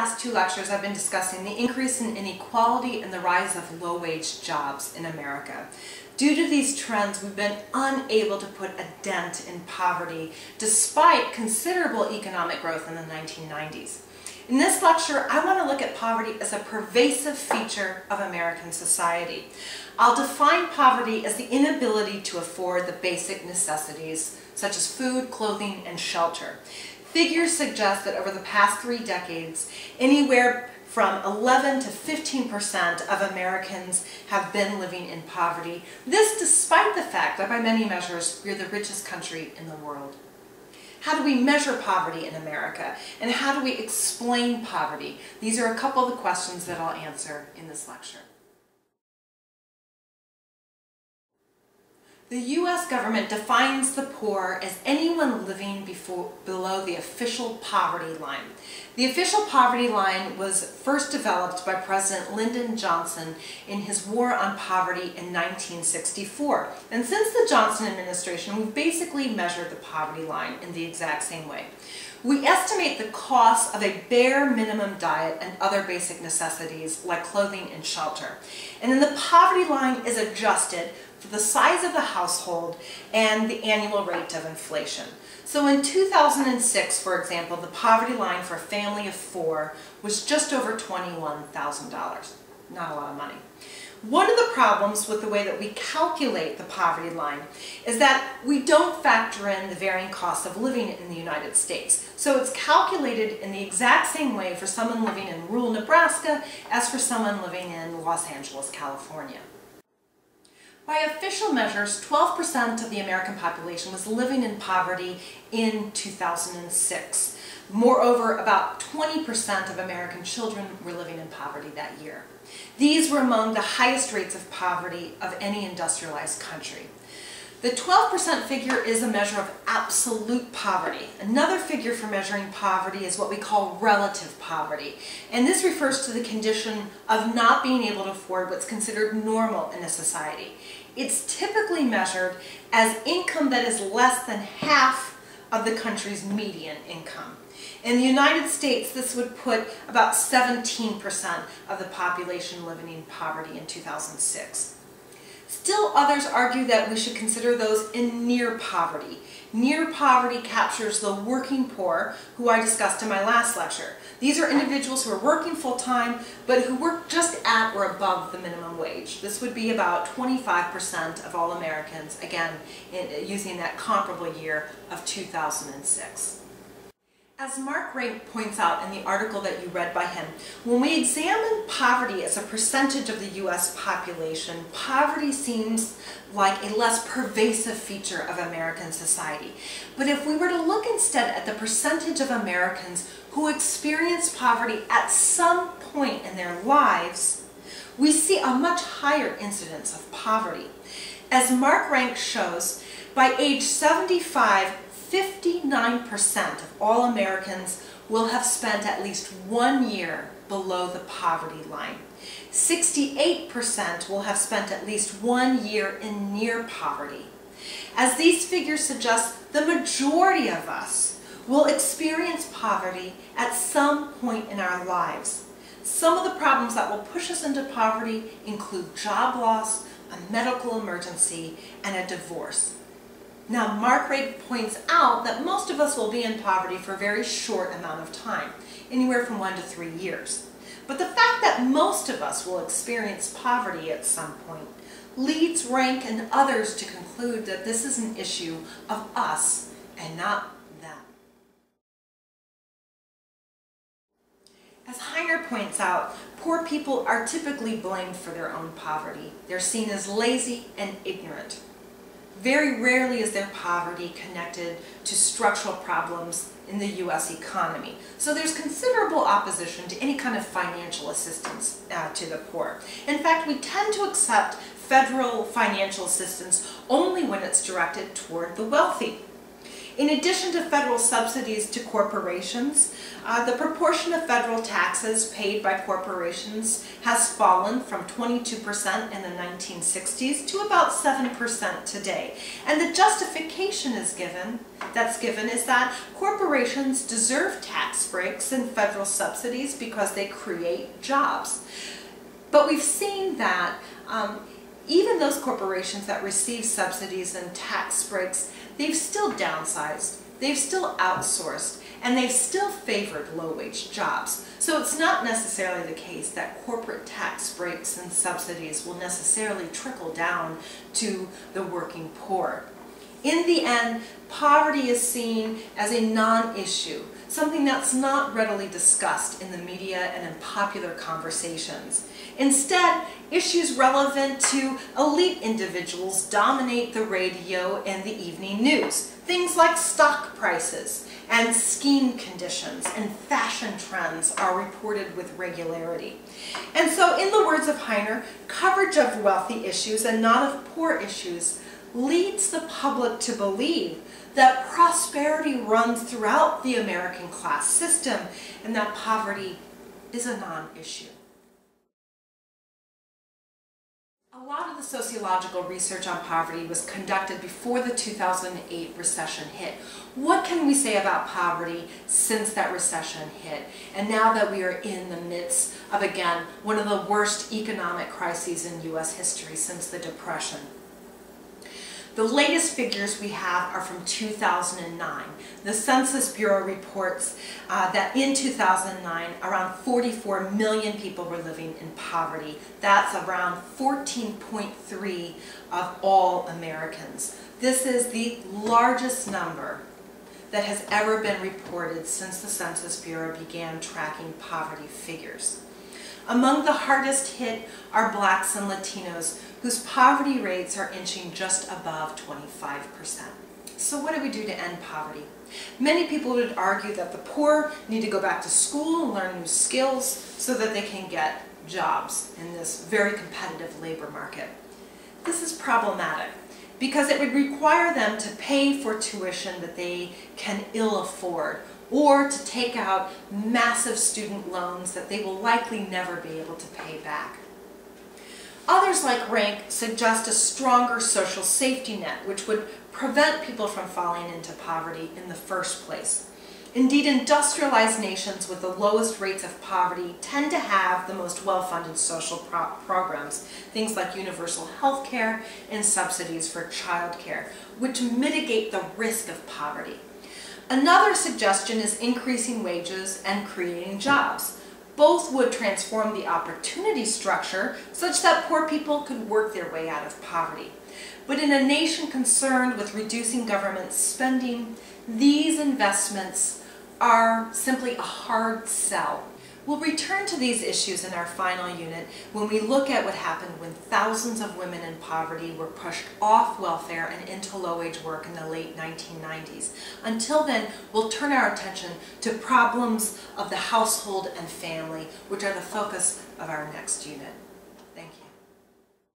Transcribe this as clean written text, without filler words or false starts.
last two lectures, I've been discussing the increase in inequality and the rise of low-wage jobs in America. Due to these trends, we've been unable to put a dent in poverty despite considerable economic growth in the 1990s. In this lecture, I want to look at poverty as a pervasive feature of American society. I'll define poverty as the inability to afford the basic necessities such as food, clothing, and shelter. Figures suggest that over the past 3 decades, anywhere from 11 to 15% of Americans have been living in poverty. This despite the fact that by many measures, we're the richest country in the world. How do we measure poverty in America? And how do we explain poverty? These are a couple of the questions that I'll answer in this lecture. The U.S. government defines the poor as anyone living below the official poverty line. The official poverty line was first developed by President Lyndon Johnson in his War on Poverty in 1964. And since the Johnson administration, we've basically measured the poverty line in the exact same way. We estimate the cost of a bare minimum diet and other basic necessities like clothing and shelter. And then the poverty line is adjusted for the size of the household and the annual rate of inflation. So in 2006, for example, the poverty line for a family of 4 was just over $21,000. Not a lot of money. One of the problems with the way that we calculate the poverty line is that we don't factor in the varying costs of living in the United States. So it's calculated in the exact same way for someone living in rural Nebraska as for someone living in Los Angeles, California. By official measures, 12% of the American population was living in poverty in 2006. Moreover, about 20% of American children were living in poverty that year. These were among the highest rates of poverty of any industrialized country. The 12% figure is a measure of absolute poverty. Another figure for measuring poverty is what we call relative poverty. And this refers to the condition of not being able to afford what's considered normal in a society. It's typically measured as income that is less than half of the country's median income. In the United States, this would put about 17% of the population living in poverty in 2006. Still, others argue that we should consider those in near poverty. Near poverty captures the working poor, who I discussed in my last lecture. These are individuals who are working full-time, but who work just at or above the minimum wage. This would be about 25% of all Americans, again, using that comparable year of 2006. As Mark Rank points out in the article that you read by him, when we examine poverty as a percentage of the U.S. population, poverty seems like a less pervasive feature of American society. But if we were to look instead at the percentage of Americans who experience poverty at some point in their lives, we see a much higher incidence of poverty. As Mark Rank shows, by age 75, 59% of all Americans will have spent at least 1 year below the poverty line. 68% will have spent at least 1 year in near poverty. As these figures suggest, the majority of us will experience poverty at some point in our lives. Some of the problems that will push us into poverty include job loss, a medical emergency, and a divorce. Now, Mark Rank points out that most of us will be in poverty for a very short amount of time, anywhere from 1 to 3 years. But the fact that most of us will experience poverty at some point leads Rank and others to conclude that this is an issue of us and not them. As Heiner points out, poor people are typically blamed for their own poverty. They're seen as lazy and ignorant. Very rarely is their poverty connected to structural problems in the U.S. economy. So there's considerable opposition to any kind of financial assistance to the poor. In fact, we tend to accept federal financial assistance only when it's directed toward the wealthy. In addition to federal subsidies to corporations, the proportion of federal taxes paid by corporations has fallen from 22% in the 1960s to about 7% today. And the justification that's given is that corporations deserve tax breaks and federal subsidies because they create jobs. But we've seen that even those corporations that receive subsidies and tax breaks, they've still downsized, they've still outsourced, and they've still favored low-wage jobs. So it's not necessarily the case that corporate tax breaks and subsidies will necessarily trickle down to the working poor. In the end, poverty is seen as a non-issue, something that's not readily discussed in the media and in popular conversations. Instead, issues relevant to elite individuals dominate the radio and the evening news. Things like stock prices and skiing conditions and fashion trends are reported with regularity. And so, in the words of Heiner, coverage of wealthy issues and not of poor issues leads the public to believe that prosperity runs throughout the American class system and that poverty is a non-issue. A lot of the sociological research on poverty was conducted before the 2008 recession hit. What can we say about poverty since that recession hit? And now that we are in the midst of, again, one of the worst economic crises in U.S. history since the Depression. The latest figures we have are from 2009. The Census Bureau reports that in 2009, around 44 million people were living in poverty. That's around 14.3% of all Americans. This is the largest number that has ever been reported since the Census Bureau began tracking poverty figures. Among the hardest hit are blacks and Latinos, whose poverty rates are inching just above 25%. So what do we do to end poverty? Many people would argue that the poor need to go back to school and learn new skills so that they can get jobs in this very competitive labor market. This is problematic because it would require them to pay for tuition that they can ill afford, or to take out massive student loans that they will likely never be able to pay back. Others, like Rank, suggest a stronger social safety net, which would prevent people from falling into poverty in the first place. Indeed, industrialized nations with the lowest rates of poverty tend to have the most well-funded social programs, things like universal health care and subsidies for childcare, which mitigate the risk of poverty. Another suggestion is increasing wages and creating jobs. Both would transform the opportunity structure such that poor people could work their way out of poverty. But in a nation concerned with reducing government spending, these investments are simply a hard sell. We'll return to these issues in our final unit when we look at what happened when thousands of women in poverty were pushed off welfare and into low-wage work in the late 1990s. Until then, we'll turn our attention to problems of the household and family, which are the focus of our next unit.